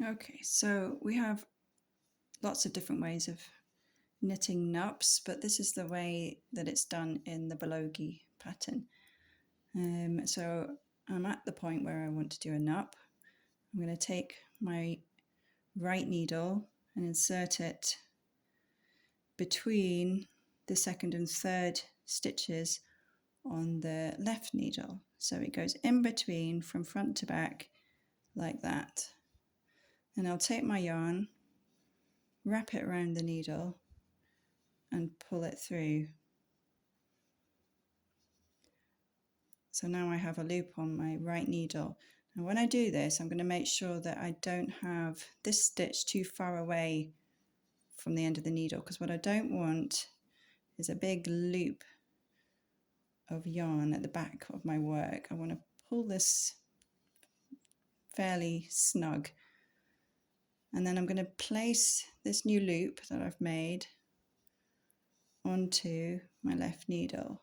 Okay, so we have lots of different ways of knitting nupps, but this is the way that it's done in the Ballogie pattern. So I'm at the point where I want to do a nup. I'm going to take my right needle and insert it between the second and third stitches on the left needle. So it goes in between from front to back like that. And I'll take my yarn, wrap it around the needle and pull it through. So now I have a loop on my right needle. Now when I do this, I'm going to make sure that I don't have this stitch too far away from the end of the needle, because what I don't want is a big loop of yarn at the back of my work. I want to pull this fairly snug. And then I'm going to place this new loop that I've made onto my left needle.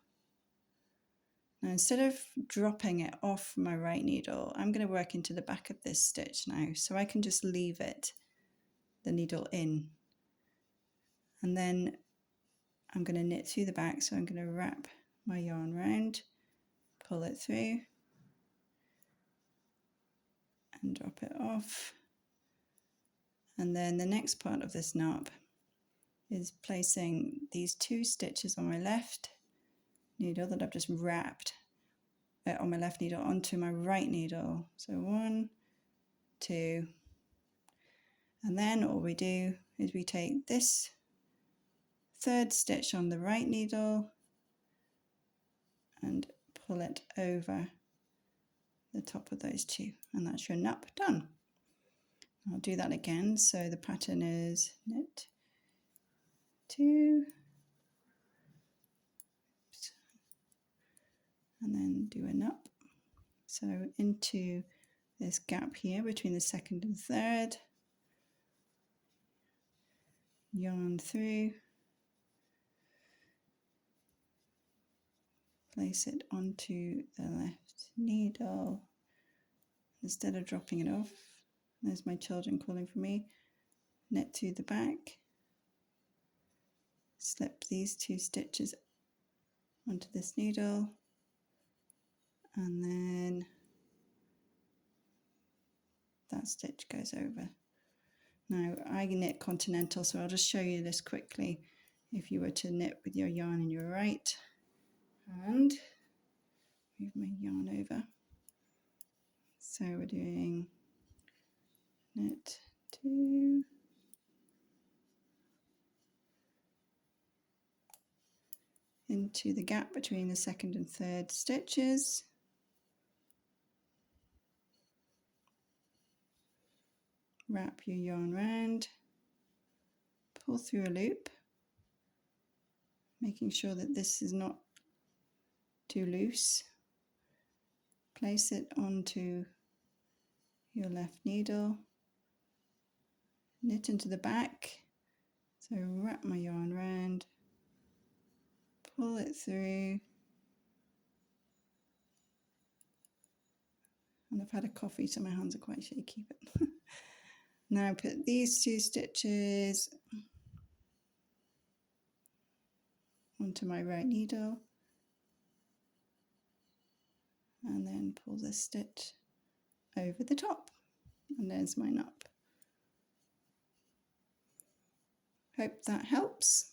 Now instead of dropping it off my right needle, I'm going to work into the back of this stitch now, so I can just leave it, the needle in. And then I'm going to knit through the back, so I'm going to wrap my yarn round, pull it through and drop it off. And then the next part of this knot is placing these two stitches on my left needle that I've just wrapped on my left needle onto my right needle. So 1, 2, and then all we do is we take this third stitch on the right needle and pull it over the top of those two, and that's your nup done. I'll do that again. So the pattern is knit 2, and then do a nup. So into this gap here between the second and third, yarn through, place it onto the left needle. Instead of dropping it off, there's my children calling for me, knit through the back, slip these two stitches onto this needle, and then that stitch goes over. Now I knit continental, so I'll just show you this quickly. If you were to knit with your yarn in your right hand, move my yarn over. So we're doing knit 2, into the gap between the second and third stitches, wrap your yarn round, pull through a loop, making sure that this is not too loose, place it onto your left needle, knit into the back, so wrap my yarn round, pull it through, and I've had a coffee so my hands are quite shaky. But now put these two stitches onto my right needle and then pull this stitch over the top, and there's my nup. Hope that helps.